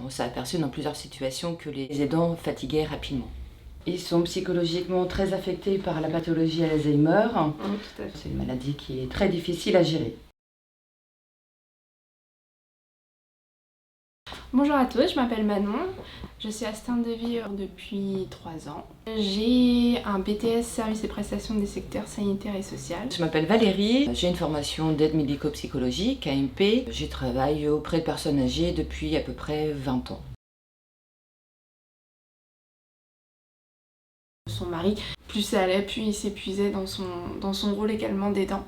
On s'est aperçu dans plusieurs situations que les aidants fatiguaient rapidement. Ils sont psychologiquement très affectés par la pathologie Alzheimer. Tout à fait. C'est une maladie qui est très difficile à gérer. Bonjour à tous, je m'appelle Manon, je suis assistante de vie depuis 3 ans. J'ai un BTS Services et prestations des secteurs sanitaires et social. Je m'appelle Valérie, j'ai une formation d'aide médico-psychologique, AMP. Je travaille auprès de personnes âgées depuis à peu près 20 ans. Son mari, plus ça allait, plus il s'épuisait dans son rôle également d'aidant.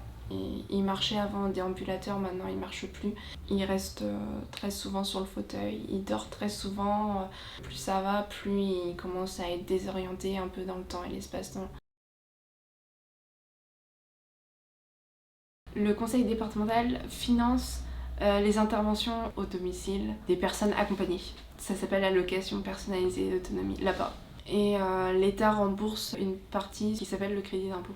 Il marchait avant en déambulateur, maintenant il marche plus. Il reste très souvent sur le fauteuil, il dort très souvent. Plus ça va, plus il commence à être désorienté un peu dans le temps et l'espace-temps. Le conseil départemental finance les interventions au domicile des personnes accompagnées. Ça s'appelle l'allocation personnalisée d'autonomie, là-bas. Et l'État rembourse une partie qui s'appelle le crédit d'impôt.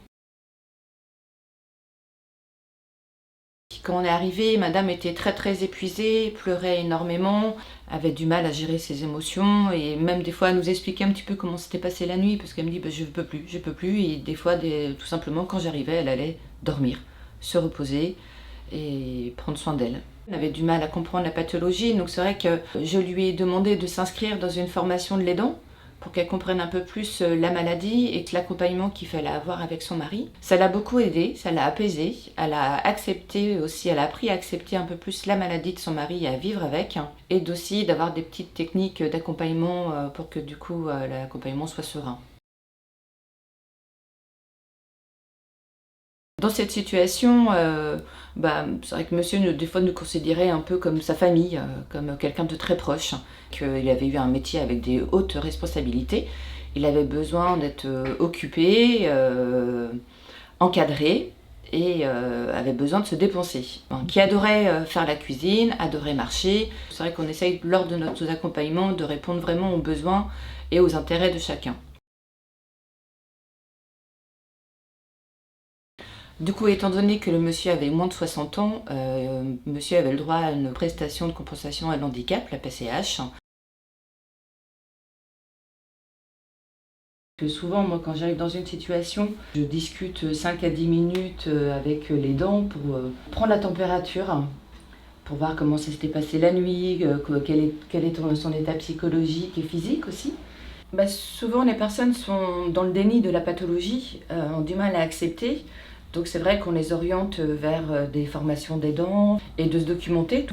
Quand on est arrivé, madame était très épuisée, pleurait énormément, avait du mal à gérer ses émotions et même des fois à nous expliquer un petit peu comment s'était passée la nuit parce qu'elle me dit je peux plus et des fois tout simplement quand j'arrivais elle allait dormir, se reposer et prendre soin d'elle. Elle avait du mal à comprendre la pathologie donc c'est vrai que je lui ai demandé de s'inscrire dans une formation de l'aidant pour qu'elle comprenne un peu plus la maladie et l'accompagnement qu'il fallait avoir avec son mari. Ça l'a beaucoup aidée, ça l'a apaisée, elle a accepté aussi, elle a appris à accepter un peu plus la maladie de son mari et à vivre avec, et aussi d'avoir des petites techniques d'accompagnement pour que du coup l'accompagnement soit serein. Dans cette situation, c'est vrai que monsieur des fois nous considérait un peu comme sa famille, comme quelqu'un de très proche, qu'il avait eu un métier avec des hautes responsabilités. Il avait besoin d'être occupé, encadré et avait besoin de se dépenser. Qui adorait faire la cuisine, adorait marcher. C'est vrai qu'on essaye lors de nos accompagnements de répondre vraiment aux besoins et aux intérêts de chacun. Du coup, étant donné que le monsieur avait moins de 60 ans, monsieur avait le droit à une prestation de compensation à l'handicap, la PCH. Souvent, moi, quand j'arrive dans une situation, je discute 5 à 10 minutes avec l'aidant pour prendre la température, pour voir comment ça s'était passé la nuit, quel est son état psychologique et physique aussi. Souvent, les personnes sont dans le déni de la pathologie, ont du mal à accepter. Donc c'est vrai qu'on les oriente vers des formations d'aidants et de se documenter.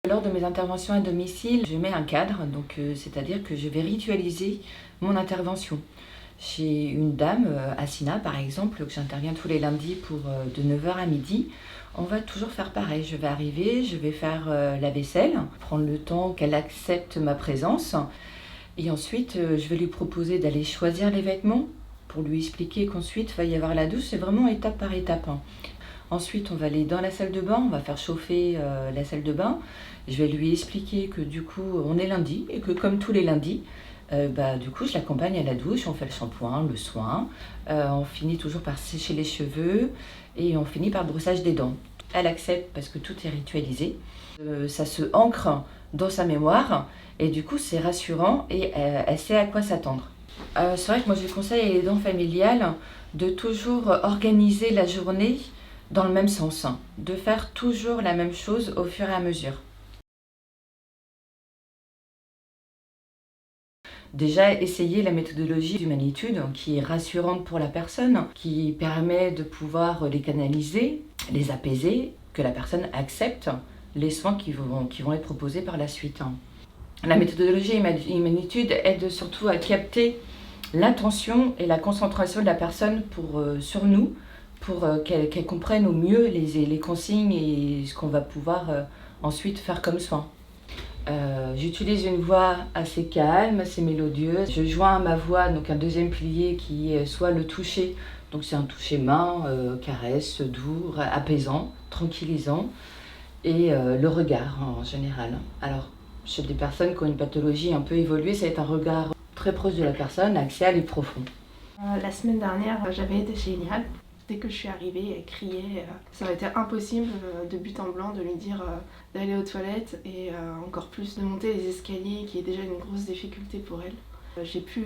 Lors de mes interventions à domicile, je mets un cadre, c'est-à-dire que je vais ritualiser mon intervention. J'ai une dame, Assina par exemple, que j'interviens tous les lundis pour de 9 h à midi. On va toujours faire pareil. Je vais arriver, je vais faire la vaisselle, prendre le temps qu'elle accepte ma présence. Et ensuite, je vais lui proposer d'aller choisir les vêtements pour lui expliquer qu'ensuite, il va y avoir la douche. C'est vraiment étape par étape. Ensuite, on va aller dans la salle de bain, on va faire chauffer la salle de bain. Je vais lui expliquer que du coup, on est lundi et que comme tous les lundis, du coup, je l'accompagne à la douche, on fait le shampoing, le soin. On finit toujours par sécher les cheveux et on finit par le brossage des dents. Elle accepte parce que tout est ritualisé. Ça se ancre dans sa mémoire et du coup c'est rassurant et elle sait à quoi s'attendre. C'est vrai que moi je conseille à l'aidant familial de toujours organiser la journée dans le même sens, de faire toujours la même chose au fur et à mesure. Déjà, essayer la méthodologie d'humanitude qui est rassurante pour la personne, qui permet de pouvoir les canaliser, les apaiser, que la personne accepte les soins qui vont être proposés par la suite. La méthodologie humanitude aide surtout à capter l'intention et la concentration de la personne sur nous, pour qu'elle comprenne au mieux les consignes et ce qu'on va pouvoir ensuite faire comme soin. J'utilise une voix assez calme, assez mélodieuse. Je joins à ma voix donc un deuxième pilier qui est soit le toucher, donc c'est un toucher main, caresse, doux, apaisant, tranquillisant, et le regard en général. Alors, chez des personnes qui ont une pathologie un peu évoluée, ça va être un regard très proche de la personne, axial et profond. La semaine dernière, j'avais été chez Iliad Dès que je suis arrivée, elle criait. Ça aurait été impossible de but en blanc de lui dire d'aller aux toilettes et encore plus de monter les escaliers, qui est déjà une grosse difficulté pour elle. J'ai pu,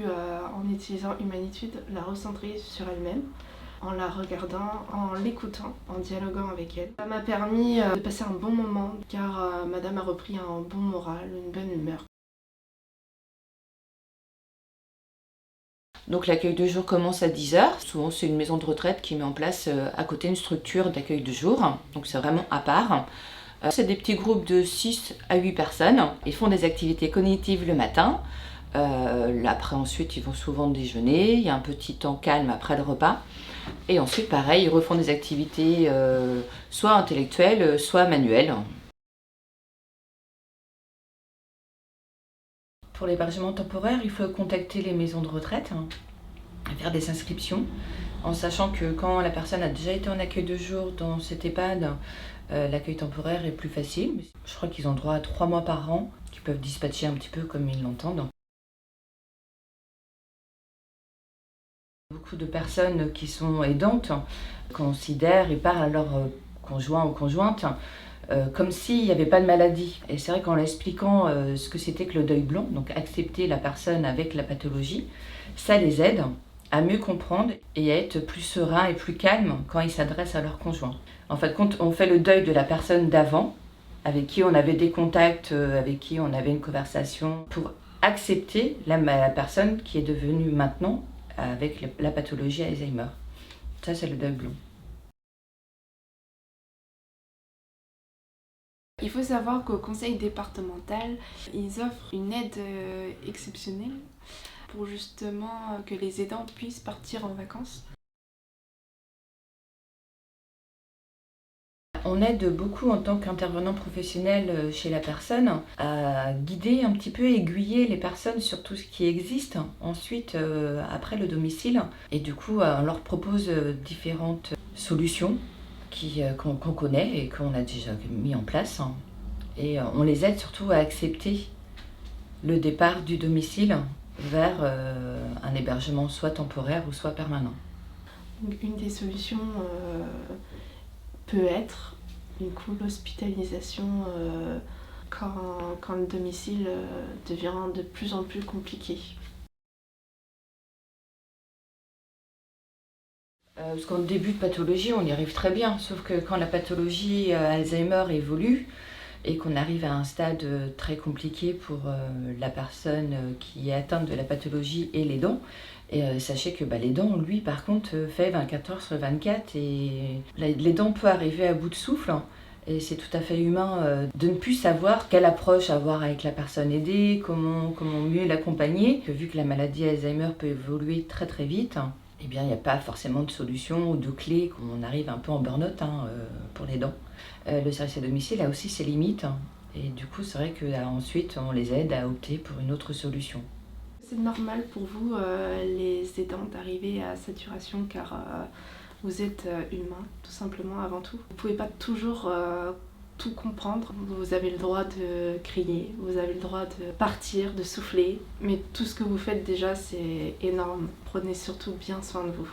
en utilisant Humanitude, la recentrer sur elle-même, en la regardant, en l'écoutant, en dialoguant avec elle. Ça m'a permis de passer un bon moment, car madame a repris un bon moral, une bonne humeur. Donc l'accueil de jour commence à 10h. Souvent c'est une maison de retraite qui met en place à côté une structure d'accueil de jour. Donc c'est vraiment à part. C'est des petits groupes de 6 à 8 personnes. Ils font des activités cognitives le matin. Après ensuite ils vont souvent déjeuner. Il y a un petit temps calme après le repas. Et ensuite pareil, ils refont des activités soit intellectuelles, soit manuelles. Pour l'hébergement temporaire, il faut contacter les maisons de retraite, faire des inscriptions, en sachant que quand la personne a déjà été en accueil de jour dans cet EHPAD, l'accueil temporaire est plus facile. Je crois qu'ils ont droit à 3 mois par an, qu'ils peuvent dispatcher un petit peu comme ils l'entendent. Beaucoup de personnes qui sont aidantes considèrent et parlent à leur conjoint ou conjointe comme s'il n'y avait pas de maladie. Et c'est vrai qu'en l'expliquant ce que c'était que le deuil blanc, donc accepter la personne avec la pathologie, ça les aide à mieux comprendre et à être plus serein et plus calme quand ils s'adressent à leur conjoint. En fait, quand on fait le deuil de la personne d'avant, avec qui on avait des contacts, avec qui on avait une conversation, pour accepter la personne qui est devenue maintenant avec la pathologie Alzheimer. Ça, c'est le deuil blanc. Il faut savoir qu'au conseil départemental, ils offrent une aide exceptionnelle pour justement que les aidants puissent partir en vacances. On aide beaucoup en tant qu'intervenant professionnel chez la personne à guider un petit peu, aiguiller les personnes sur tout ce qui existe ensuite après le domicile. Et du coup, on leur propose différentes solutions qu'on connaît et qu'on a déjà mis en place. Et on les aide surtout à accepter le départ du domicile vers un hébergement soit temporaire ou soit permanent. Donc, une des solutions peut être une cool hospitalisation quand le domicile devient de plus en plus compliqué. Parce qu'en début de pathologie, on y arrive très bien, sauf que quand la pathologie Alzheimer évolue et qu'on arrive à un stade très compliqué pour la personne qui est atteinte de la pathologie et les dents, et sachez que les dents, lui, par contre, fait 24 heures sur 24 et les dents peuvent arriver à bout de souffle. Et c'est tout à fait humain de ne plus savoir quelle approche avoir avec la personne aidée, comment mieux l'accompagner. Vu que la maladie Alzheimer peut évoluer très très vite, eh bien, il n'y a pas forcément de solution ou de clé, on arrive un peu en burn-out pour les dents. Le service à domicile a aussi ses limites, et du coup, c'est vrai qu'ensuite, on les aide à opter pour une autre solution. C'est normal pour vous, les aidants, d'arriver à saturation car vous êtes humain, tout simplement, avant tout. Vous ne pouvez pas toujours tout comprendre. Vous avez le droit de crier, vous avez le droit de partir, de souffler, mais tout ce que vous faites déjà, c'est énorme. Prenez surtout bien soin de vous.